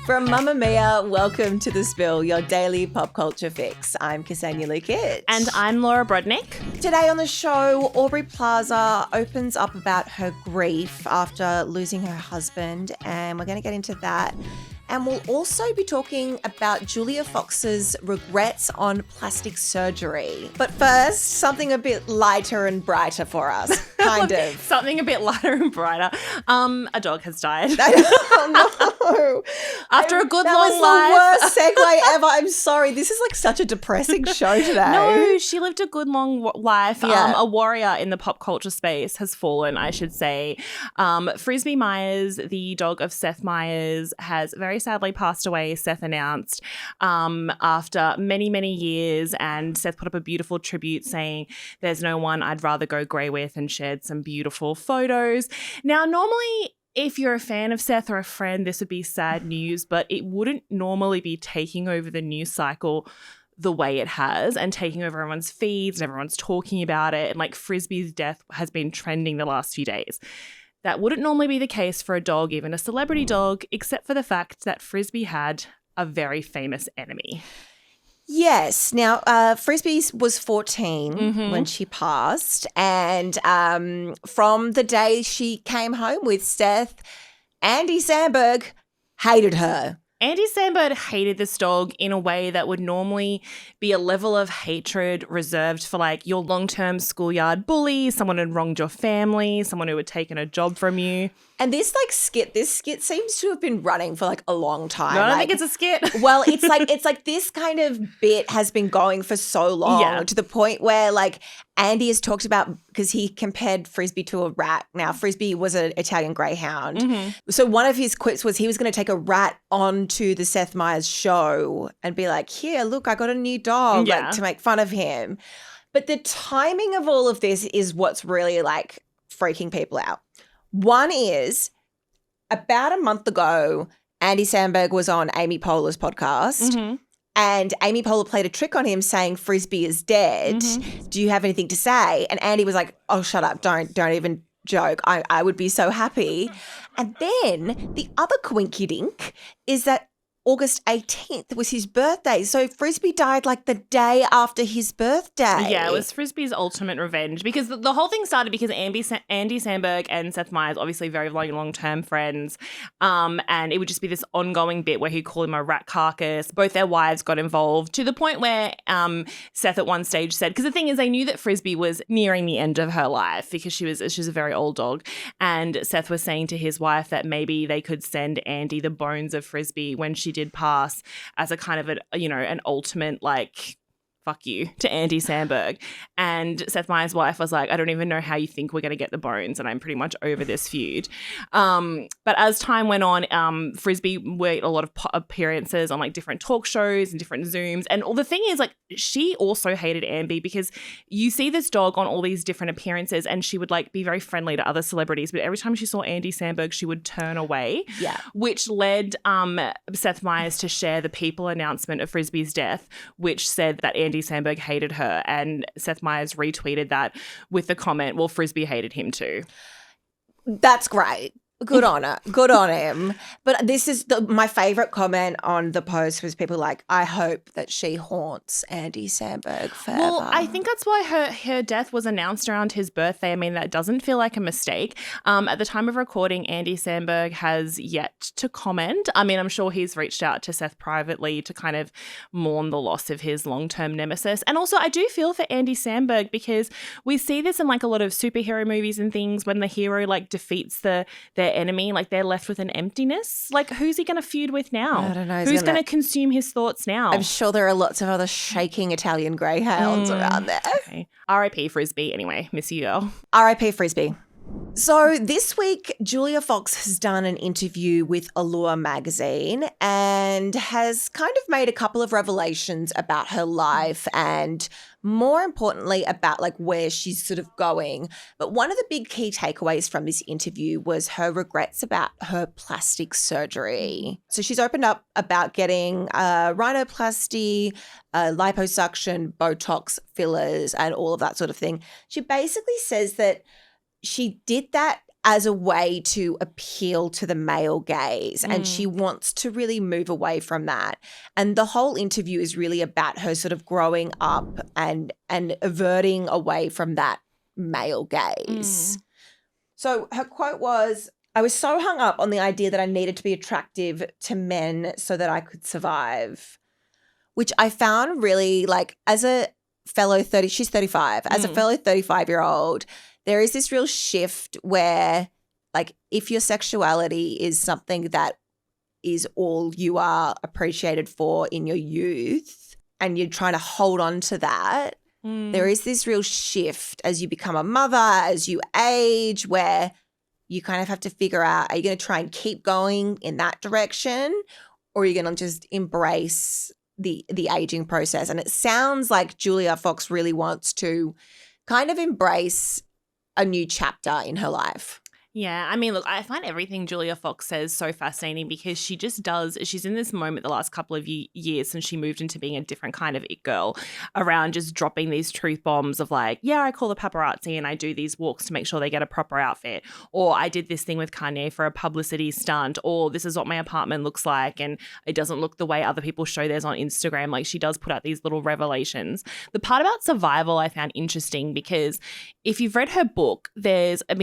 From Mamamia, welcome to The Spill, your daily pop culture fix. I'm Ksenia Lukic. And I'm Laura Brodnick. Today on the show, Aubrey Plaza opens up about her grief after losing her husband, and we're going to get into that. And we'll also be talking about Julia Fox's regrets on plastic surgery. But first, something a bit lighter and brighter for us, kind of. Something a bit lighter and brighter. A dog has died. Oh, no. After a good that long life. was the worst segue ever. I'm sorry. This is like such a depressing show today. No, she lived a good long life. Yeah. A warrior in the pop culture space has fallen, I should say. Frisbee Meyers, the dog of Seth Meyers, has very sadly passed away, Seth announced, after many, many years. And Seth put up a beautiful tribute saying, "There's no one I'd rather go grey with," and shared some beautiful photos. Now, normally, if you're a fan of Seth or a friend, this would be sad news, but it wouldn't normally be taking over the news cycle the way it has and taking over everyone's feeds and everyone's talking about it. And like Frisbee's death has been trending the last few days. That wouldn't normally be the case for a dog, even a celebrity dog, except for the fact that Frisbee had a very famous enemy. Yes. Now, Frisbee was 14 when she passed. And from the day she came home with Seth, Andy Samberg hated her. Andy Samberg hated this dog in a way that would normally be a level of hatred reserved for like your long-term schoolyard bully, someone who had wronged your family, someone who had taken a job from you. And this skit seems to have been running for like a long time. I don't think it's a skit. Well, it's like this kind of bit has been going for so long to the point where like Andy has talked about, because he compared Frisbee to a rat. Now, Frisbee was an Italian greyhound. So one of his quips was he was going to take a rat onto the Seth Meyers show and be like, "Here, look, I got a new dog," like to make fun of him. But the timing of all of this is what's really like freaking people out. One is, about a month ago, Andy Samberg was on Amy Poehler's podcast and Amy Poehler played a trick on him saying Frisbee is dead. Do you have anything to say? And Andy was like, "Oh, shut up. Don't even joke. I would be so happy." And then the other coinkydink is that August 18th was his birthday. So Frisbee died like the day after his birthday. Yeah, it was Frisbee's ultimate revenge, because the whole thing started because Andy Samberg and Seth Meyers, obviously very long-term friends, and it would just be this ongoing bit where he'd call him a rat carcass. Both their wives got involved to the point where Seth at one stage said, because the thing is they knew that Frisbee was nearing the end of her life because she was a very old dog, and Seth was saying to his wife that maybe they could send Andy the bones of Frisbee when she did pass as a kind of an ultimate like fuck you to Andy Samberg. And Seth Meyers' wife was like, "I don't even know how you think we're going to get the bones, and I'm pretty much over this feud." But as time went on, Frisbee made a lot of appearances on like different talk shows and different Zooms. And the thing is, like, she also hated Andy, because you see this dog on all these different appearances and she would like be very friendly to other celebrities, but every time she saw Andy Samberg, she would turn away. Yeah. Which led Seth Meyers to share the People announcement of Frisbee's death, which said that Andy Samberg hated her, and Seth Meyers retweeted that with the comment, "Well, Frisbee hated him too." That's great. Good on her. Good on him. But this is my favourite comment on the post was people like, "I hope that she haunts Andy Samberg forever." Well, I think that's why her death was announced around his birthday. I mean, that doesn't feel like a mistake. At the time of recording, Andy Samberg has yet to comment. I mean, I'm sure he's reached out to Seth privately to kind of mourn the loss of his long-term nemesis. And also, I do feel for Andy Samberg, because we see this in like a lot of superhero movies and things when the hero like defeats their enemy, like they're left with an emptiness. Like, who's he going to feud with now? I don't know. Who's going to consume his thoughts now? I'm sure there are lots of other shaking Italian greyhounds around there. Okay. R.I.P. Frisbee. Anyway, miss you, girl. R.I.P. Frisbee. So this week, Julia Fox has done an interview with Allure magazine and has kind of made a couple of revelations about her life and more importantly about like where she's sort of going. But one of the big key takeaways from this interview was her regrets about her plastic surgery. So she's opened up about getting rhinoplasty, liposuction, Botox, fillers and all of that sort of thing. She basically says that she did that as a way to appeal to the male gaze, and she wants to really move away from that. And the whole interview is really about her sort of growing up and averting away from that male gaze. So her quote was, "I was so hung up on the idea that I needed to be attractive to men so that I could survive," which I found really, like, as a fellow she's 35, as a fellow 35-year-old, there is this real shift where, like, if your sexuality is something that is all you are appreciated for in your youth and you're trying to hold on to that, there is this real shift as you become a mother, as you age, where you kind of have to figure out, are you going to try and keep going in that direction, or are you going to just embrace the aging process? And it sounds like Julia Fox really wants to kind of embrace a new chapter in her life. Yeah, I mean, look, I find everything Julia Fox says so fascinating because she just does, she's in this moment the last couple of years since she moved into being a different kind of it girl, around just dropping these truth bombs of like, yeah, I call the paparazzi and I do these walks to make sure they get a proper outfit, or I did this thing with Kanye for a publicity stunt, or this is what my apartment looks like and it doesn't look the way other people show theirs on Instagram. Like, she does put out these little revelations. The part about survival I found interesting because if you've read her book,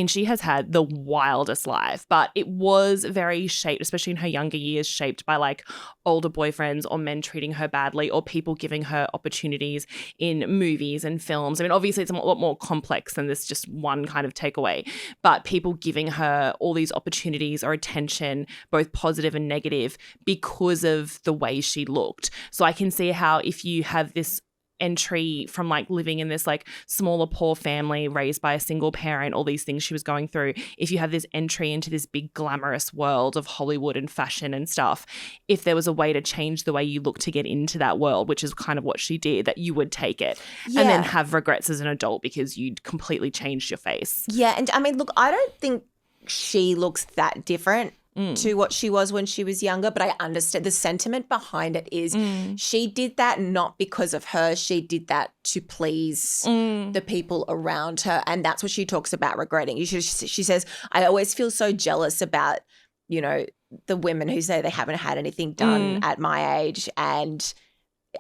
she has had the wildest life, but it was very shaped, especially in her younger years, shaped by like older boyfriends or men treating her badly or people giving her opportunities in movies and films. I mean, obviously it's a lot more complex than this just one kind of takeaway, but people giving her all these opportunities or attention, both positive and negative, because of the way she looked. So I can see how if you have this entry from like living in this like smaller poor family raised by a single parent, all these things she was going through, if you have this entry into this big glamorous world of Hollywood and fashion and stuff, if there was a way to change the way you look to get into that world, which is kind of what she did, that you would take it and then have regrets as an adult because you'd completely changed your face. Yeah, and I mean, look, I don't think she looks that different to what she was when she was younger, but I understand the sentiment behind it is she did that not because of her. She did that to please the people around her, and that's what she talks about regretting. She says, I always feel so jealous about, you know, the women who say they haven't had anything done at my age, and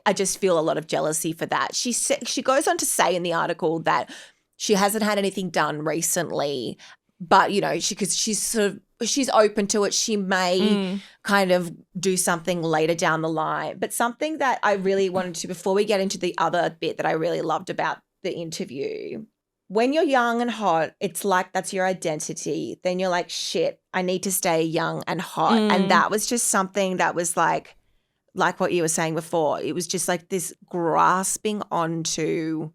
I just feel a lot of jealousy for that. She goes on to say in the article that she hasn't had anything done recently, but, you know, she's open to it. She may kind of do something later down the line. But something that I really wanted to, before we get into the other bit that I really loved about the interview, when you're young and hot, it's like that's your identity. Then you're like, shit, I need to stay young and hot. And that was just something that was like what you were saying before. It was just like this grasping onto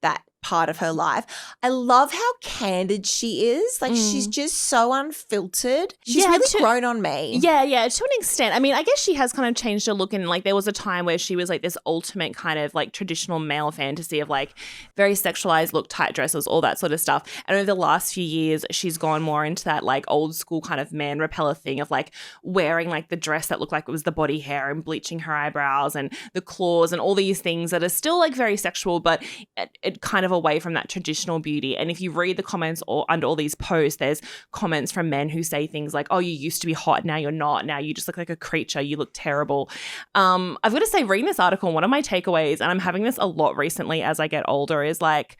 that part of her life. I love how candid she is. Like, she's just so unfiltered. She's really grown on me. Yeah, to an extent. I mean, I guess she has kind of changed her look, and like there was a time where she was like this ultimate kind of like traditional male fantasy of like very sexualized look, tight dresses, all that sort of stuff. And over the last few years, she's gone more into that like old school kind of man repeller thing of like wearing like the dress that looked like it was the body hair and bleaching her eyebrows and the claws and all these things that are still like very sexual, but it kind of away from that traditional beauty. And if you read the comments under all these posts, there's comments from men who say things like, oh, you used to be hot, now you're not, now you just look like a creature, you look terrible. I've got to say, reading this article, one of my takeaways, and I'm having this a lot recently as I get older, is like,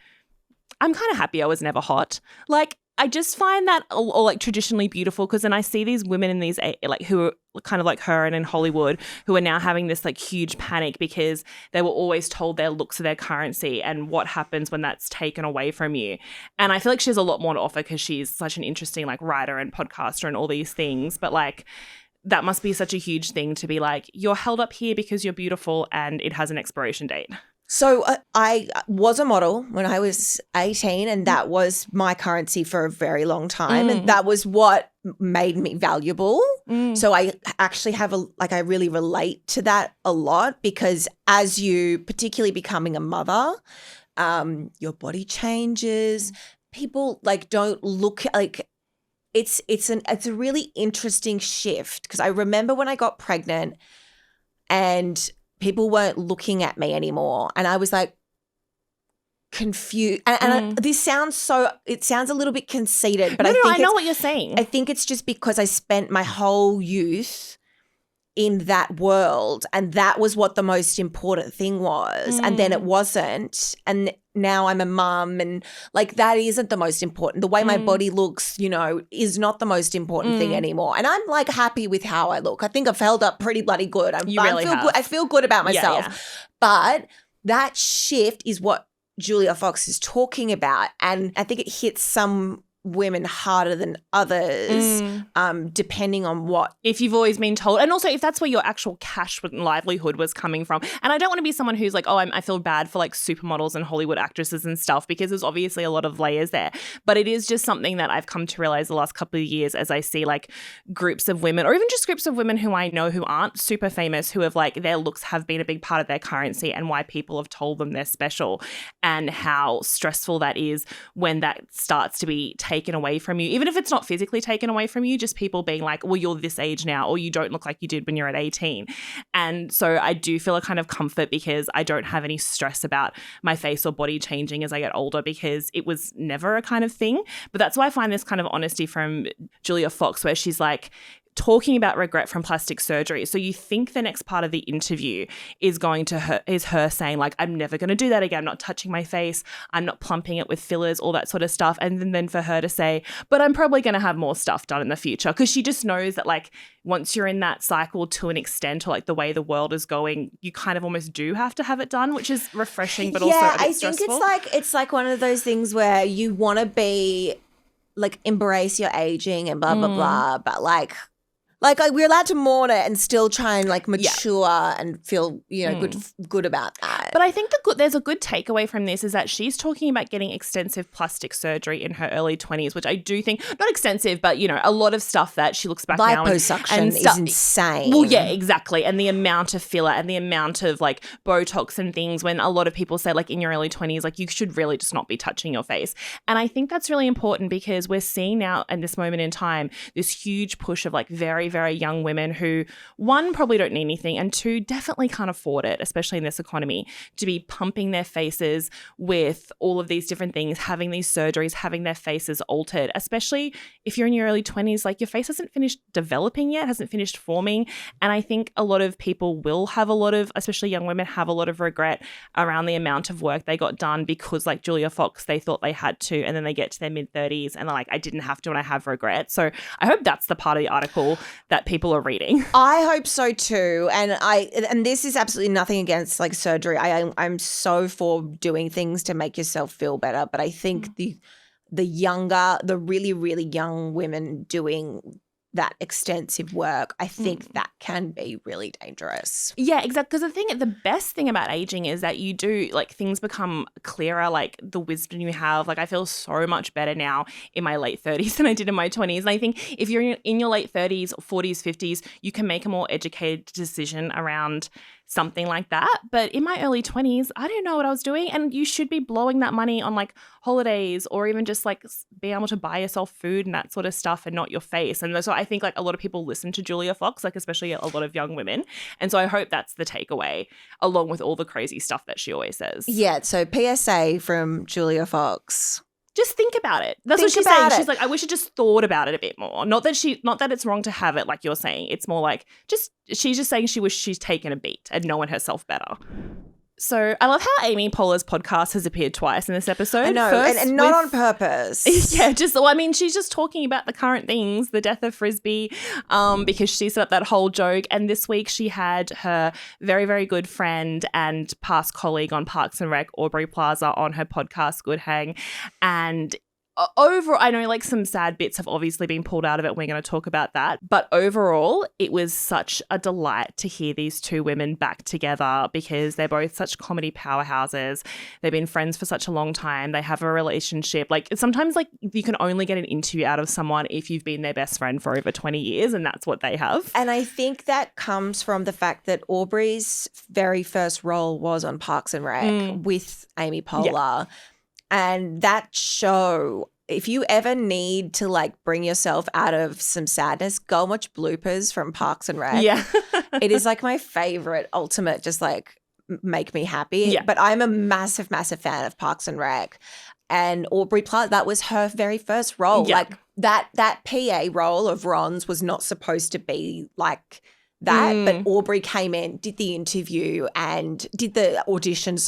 I'm kind of happy I was never hot. Like, I just find that all like traditionally beautiful, because then I see these women in these like who are kind of like her and in Hollywood who are now having this like huge panic because they were always told their looks are their currency, and what happens when that's taken away from you. And I feel like she has a lot more to offer because she's such an interesting like writer and podcaster and all these things. But like, that must be such a huge thing to be like, you're held up here because you're beautiful and it has an expiration date. So I was a model when I was 18, and that was my currency for a very long time. And that was what made me valuable. So I actually have I really relate to that a lot, because as you, particularly becoming a mother, your body changes. People like don't look like it's a really interesting shift, because I remember when I got pregnant and people weren't looking at me anymore. And I was like, confused. And this sounds it sounds a little bit conceited, but no, I think I know what you're saying. I think it's just because I spent my whole youth in that world, and that was what the most important thing was. And then it wasn't. And now I'm a mum, and like that isn't the most important. The way my body looks, you know, is not the most important thing anymore. And I'm like happy with how I look. I think I've held up pretty bloody good. I feel good about myself. Yeah. But that shift is what Julia Fox is talking about. And I think it hits some women harder than others, depending on what. If you've always been told, and also if that's where your actual cash and livelihood was coming from. And I don't want to be someone who's like, I feel bad for like supermodels and Hollywood actresses and stuff, because there's obviously a lot of layers there. But it is just something that I've come to realize the last couple of years as I see like groups of women, or even just groups of women who I know who aren't super famous, who have like their looks have been a big part of their currency, and why people have told them they're special, and how stressful that is when that starts to be taken away from you, even if it's not physically taken away from you, just people being like, well, you're this age now, or you don't look like you did when you're at 18. And so I do feel a kind of comfort because I don't have any stress about my face or body changing as I get older, because it was never a kind of thing. But that's why I find this kind of honesty from Julia Fox, where she's like, talking about regret from plastic surgery. So you think the next part of the interview is her saying like, I'm never going to do that again. I'm not touching my face. I'm not plumping it with fillers, all that sort of stuff. And then for her to say, but I'm probably going to have more stuff done in the future, because she just knows that like once you're in that cycle to an extent, or like the way the world is going, you kind of almost do have to have it done, which is refreshing, but also a bit stressful. I think it's like one of those things where you want to be like embrace your aging and blah, blah, blah. But like we're allowed to mourn it and still try and like mature and feel, you know, good about that. But I think there's a good takeaway from this is that she's talking about getting extensive plastic surgery in her early 20s, which I do think, not extensive, but, you know, a lot of stuff that she looks back now. Liposuction is insane. Well, yeah, exactly. And the amount of filler and the amount of like Botox and things, when a lot of people say like in your early 20s, like you should really just not be touching your face. And I think that's really important, because we're seeing now at this moment in time, this huge push of like very, very young women who, one, probably don't need anything, and two, definitely can't afford it, especially in this economy, to be pumping their faces with all of these different things, having these surgeries, having their faces altered, especially if you're in your early 20s, like your face hasn't finished developing yet, hasn't finished forming. And I think a lot of people will have a lot of, especially young women, have a lot of regret around the amount of work they got done, because like Julia Fox, they thought they had to, and then they get to their mid-30s and they're like, I didn't have to and I have regret. So I hope that's the part of the article that people are reading. I hope so too. And this is absolutely nothing against like surgery. I'm so for doing things to make yourself feel better. But I think the really, really young women doing that extensive work, I think that can be really dangerous. Yeah, exactly. Because the best thing about aging is that you do, like, things become clearer, like the wisdom you have. Like, I feel so much better now in my late 30s than I did in my 20s. And I think if you're in your late 30s, 40s, 50s, you can make a more educated decision around something like that. But in my early 20s, I didn't know what I was doing. And you should be blowing that money on like holidays, or even just like being able to buy yourself food and that sort of stuff, and not your face. And so I think like a lot of people listen to Julia Fox, like especially a lot of young women. And so I hope that's the takeaway, along with all the crazy stuff that she always says. Yeah. So PSA from Julia Fox. Just think about it. That's what she's saying. She's like, I wish I just thought about it a bit more. Not that it's wrong to have it, like you're saying. It's more like she's just saying she wished she's taken a beat and known herself better. So I love how Amy Poehler's podcast has appeared twice in this episode. I know, and not on purpose. Yeah, she's just talking about the current things, the death of Frisbee, because she set up that whole joke. And this week she had her very, very good friend and past colleague on Parks and Rec, Aubrey Plaza, on her podcast, Good Hang. And I know like some sad bits have obviously been pulled out of it. We're going to talk about that. But overall, it was such a delight to hear these two women back together, because they're both such comedy powerhouses. They've been friends for such a long time. They have a relationship. Like sometimes like you can only get an interview out of someone if you've been their best friend for over 20 years, and that's what they have. And I think that comes from the fact that Aubrey's very first role was on Parks and Rec with Amy Poehler. Yeah. And that show, if you ever need to like bring yourself out of some sadness, go and watch bloopers from Parks and Rec. Yeah. It is like my favorite ultimate just like make me happy. Yeah. But I'm a massive, massive fan of Parks and Rec. And Aubrey Plaza, that was her very first role. Yeah. Like that PA role of Ron's was not supposed to be like that. But Aubrey came in, did the interview and did the audition,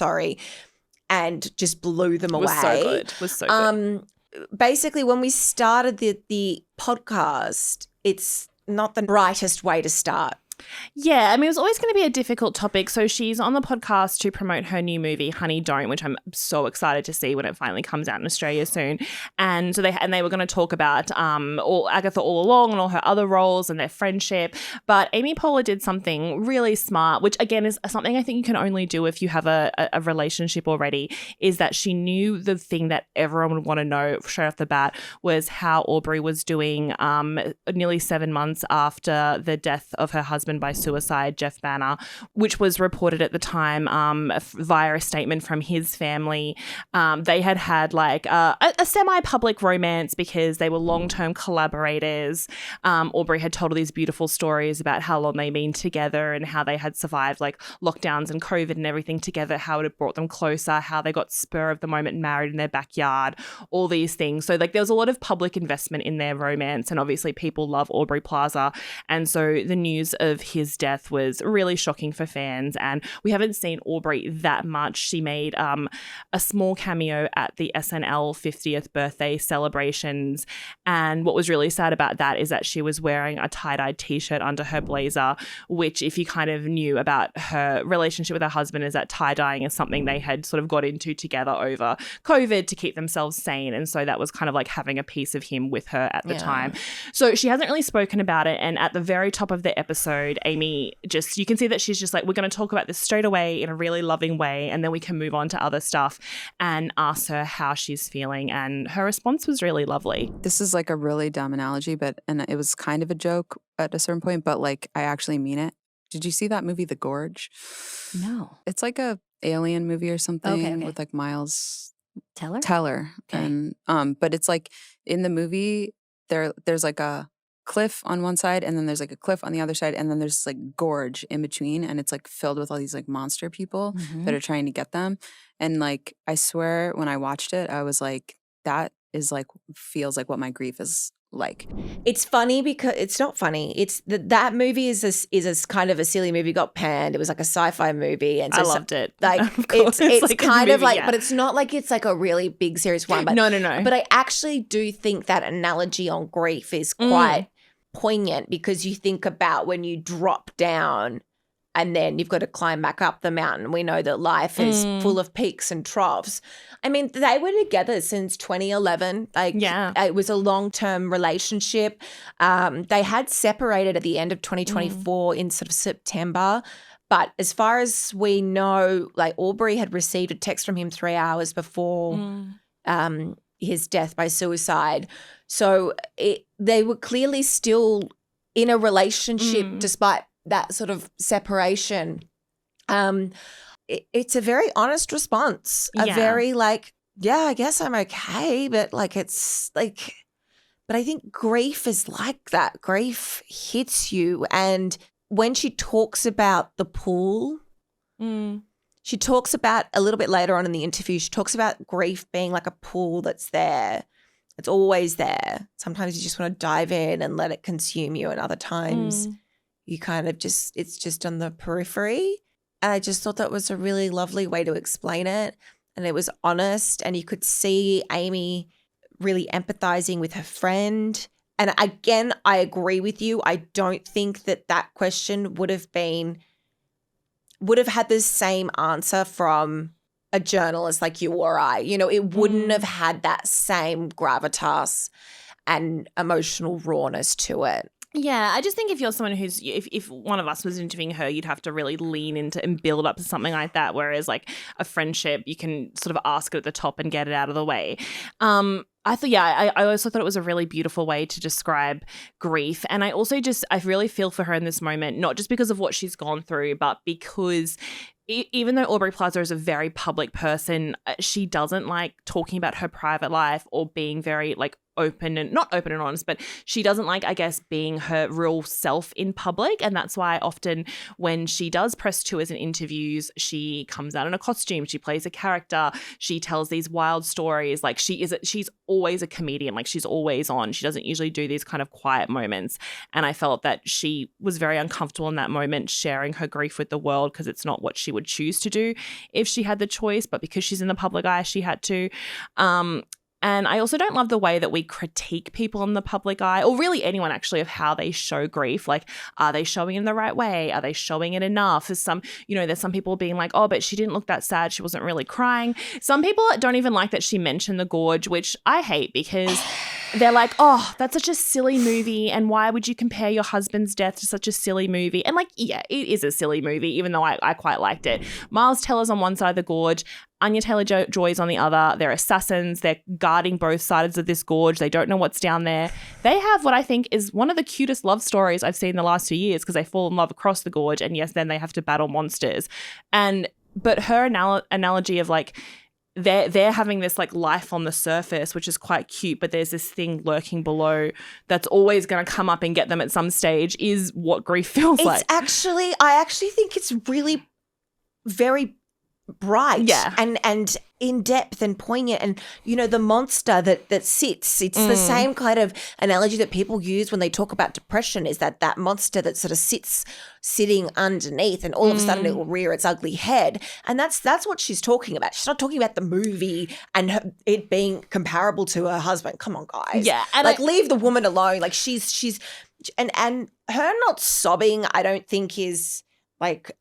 and just blew them away. Was so good. Basically, when we started the podcast, it's not the brightest way to start. Yeah, I mean, it was always going to be a difficult topic. So she's on the podcast to promote her new movie, Honey Don't, which I'm so excited to see when it finally comes out in Australia soon. And so they were going to talk about Agatha all along and all her other roles and their friendship. But Amy Poehler did something really smart, which again is something I think you can only do if you have a relationship already, is that she knew the thing that everyone would want to know straight off the bat was how Aubrey was doing nearly 7 months after the death of her husband by suicide, Jeff Baena, which was reported at the time via a statement from his family. They had like a semi-public romance because they were long-term collaborators. Aubrey had told all these beautiful stories about how long they'd been together and how they had survived like lockdowns and COVID and everything together, how it had brought them closer, how they got spur of the moment married in their backyard, all these things. So like there was a lot of public investment in their romance, and obviously people love Aubrey Plaza. And so the news of his death was really shocking for fans, and we haven't seen Aubrey that much. She made a small cameo at the SNL 50th birthday celebrations, and what was really sad about that is that she was wearing a tie-dyed t-shirt under her blazer, which if you kind of knew about her relationship with her husband, is that tie-dyeing is something they had sort of got into together over COVID to keep themselves sane, and so that was kind of like having a piece of him with her at the time. So she hasn't really spoken about it, and at the very top of the episode, Amy you can see that she's just like, we're going to talk about this straight away in a really loving way, and then we can move on to other stuff, and ask her how she's feeling, and her response was really lovely. This is like a really dumb analogy, and it was kind of a joke at a certain point, but like I actually mean it. Did you see that movie, The Gorge? No. It's like a alien movie or something Okay. with like Miles Teller. Okay. And but it's like in the movie there's like a cliff on one side, and then there's like a cliff on the other side, and then there's like gorge in between, and it's like filled with all these like monster people that are trying to get them. And like I swear when I watched it, I was like, that is like feels like what my grief is like. It's funny because it's not funny. It's that movie is a kind of a silly movie, got panned. It was like a sci-fi movie, and so I loved it. Like it's like kind movie, of like, yeah. but it's not like it's like a really big serious one. But No. But I actually do think that analogy on grief is quite poignant, because you think about when you drop down and then you've got to climb back up the mountain. We know that life is full of peaks and troughs. I mean, they were together since 2011. Like, it was a long-term relationship. They had separated at the end of 2024 in sort of September. But as far as we know, like Aubrey had received a text from him 3 hours before his death by suicide. So they were clearly still in a relationship despite that sort of separation. It's a very honest response. A very like, yeah, I guess I'm okay, but like it's like, but I think grief is like that. Grief hits you. And when she talks about the pool, she talks about a little bit later on in the interview, she talks about grief being like a pool that's there. It's always there. Sometimes you just want to dive in and let it consume you, and other times you kind of it's just on the periphery. And I just thought that was a really lovely way to explain it. And it was honest, and you could see Amy really empathizing with her friend. And again, I agree with you. I don't think that question would have had the same answer from a journalist like you or I. You know, it wouldn't have had that same gravitas and emotional rawness to it. Yeah, I just think if you're someone who's, if one of us was interviewing her, you'd have to really lean into and build up to something like that. Whereas like a friendship, you can sort of ask it at the top and get it out of the way. I also thought it was a really beautiful way to describe grief. And I really feel for her in this moment, not just because of what she's gone through, but because even though Aubrey Plaza is a very public person, she doesn't like talking about her private life or being very like not open and honest, but she doesn't like, I guess, being her real self in public. And that's why often when she does press tours and interviews, she comes out in a costume, she plays a character, she tells these wild stories. Like she's always a comedian, like she's always on. She doesn't usually do these kind of quiet moments. And I felt that she was very uncomfortable in that moment sharing her grief with the world because it's not what she would choose to do if she had the choice, but because she's in the public eye, she had to. And I also don't love the way that we critique people in the public eye, or really anyone actually, of how they show grief. Like, are they showing it in the right way? Are they showing it enough? There's some people being like, oh, but she didn't look that sad. She wasn't really crying. Some people don't even like that she mentioned the Gorge, which I hate because they're like, oh, that's such a silly movie. And why would you compare your husband's death to such a silly movie? And like, yeah, it is a silly movie, even though I quite liked it. Miles Teller's on one side of the Gorge. Anya Taylor-Joy's on the other. They're assassins. They're guarding both sides of this gorge. They don't know what's down there. They have what I think is one of the cutest love stories I've seen in the last 2 years because they fall in love across the gorge, and yes, then they have to battle monsters. But her analogy of like they're having this like life on the surface, which is quite cute, but there's this thing lurking below that's always going to come up and get them at some stage, is what grief feels like. I actually think it's really very bright and in depth and poignant, and the monster that sits, it's the same kind of analogy that people use when they talk about depression, is that monster that sort of sitting underneath, and all of a sudden it will rear its ugly head. And that's what she's talking about. She's not talking about the movie and it being comparable to her husband. Come on, guys. Yeah, and like leave the woman alone. Like she's and her not sobbing, I don't think is like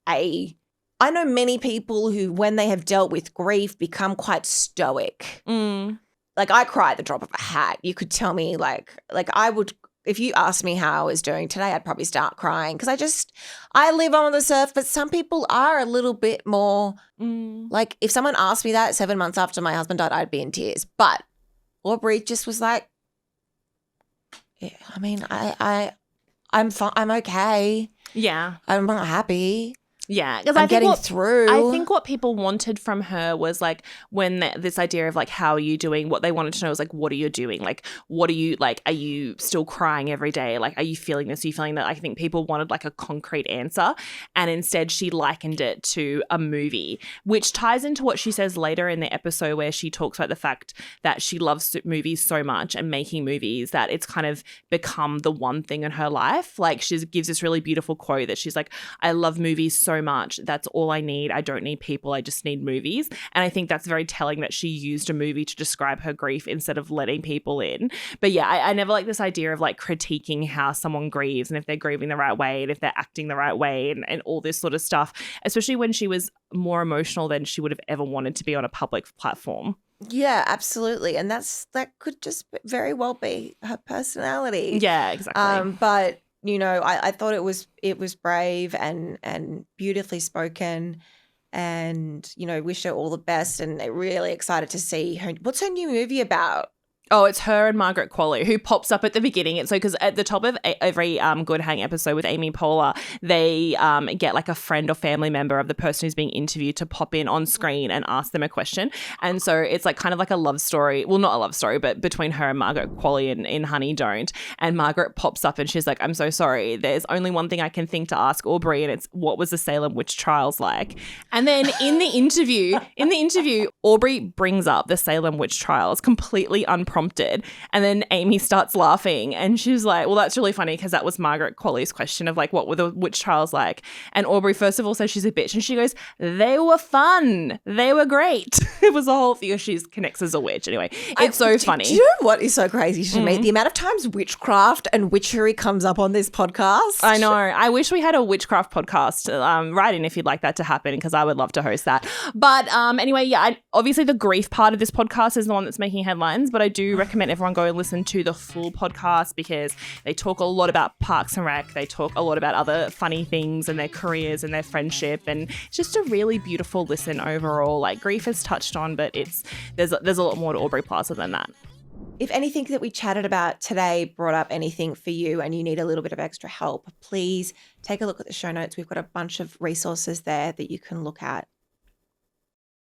I know many people who, when they have dealt with grief, become quite stoic. Like I cry at the drop of a hat. You could tell me like I would, if you asked me how I was doing today, I'd probably start crying because I live on the surf. But some people are a little bit more like, if someone asked me that 7 months after my husband died, I'd be in tears. But Aubrey just was like, yeah, I mean, I'm fine. I'm okay. Yeah. I'm not happy. Yeah, because I'm getting through. I think what people wanted from her was like, when this idea of like, how are you doing? What they wanted to know was like, what are you doing? Like, what are you like? Are you still crying every day? Like, are you feeling this? Are you feeling that? I think people wanted like a concrete answer, and instead she likened it to a movie, which ties into what she says later in the episode, where she talks about the fact that she loves movies so much and making movies that it's kind of become the one thing in her life. Like, she gives this really beautiful quote that she's like, I love movies so much. That's all I need. I don't need people. I just need movies. And I think that's very telling that she used a movie to describe her grief instead of letting people in. But yeah, I never like this idea of like critiquing how someone grieves and if they're grieving the right way and if they're acting the right way and all this sort of stuff, especially when she was more emotional than she would have ever wanted to be on a public platform. Yeah, absolutely. And that could just very well be her personality. Yeah, exactly. But I thought it was brave and beautifully spoken, and wish her all the best, and really excited to see her. What's her new movie about? Oh, it's her and Margaret Qualley, who pops up at the beginning. And so, because at the top of every Good Hang episode with Amy Poehler, they get like a friend or family member of the person who's being interviewed to pop in on screen and ask them a question. And so it's like kind of like a love story. Well, not a love story, but between her and Margaret Qualley in Honey Don't. And Margaret pops up and she's like, I'm so sorry. There's only one thing I can think to ask Aubrey, and it's, what was the Salem witch trials like? And then in the interview, Aubrey brings up the Salem witch trials completely unprompted. And then Amy starts laughing and she's like, well, that's really funny because that was Margaret Qualley's question of like, what were the witch trials like? And Aubrey first of all says she's a bitch, and she goes, they were fun. They were great. It was a whole thing. She connects as a witch. Anyway, it's so funny. Do you know what is so crazy to me? The amount of times witchcraft and witchery comes up on this podcast. I know. I wish we had a witchcraft podcast. Write in if you'd like that to happen, because I would love to host that. But anyway, yeah, obviously the grief part of this podcast is the one that's making headlines, but I do recommend everyone go and listen to the full podcast because they talk a lot about Parks and Rec. They talk a lot about other funny things and their careers and their friendship, and it's just a really beautiful listen overall. Like, grief is touched on, but there's a lot more to Aubrey Plaza than that. If anything that we chatted about today brought up anything for you and you need a little bit of extra help, please take a look at the show notes. We've got a bunch of resources there that you can look at.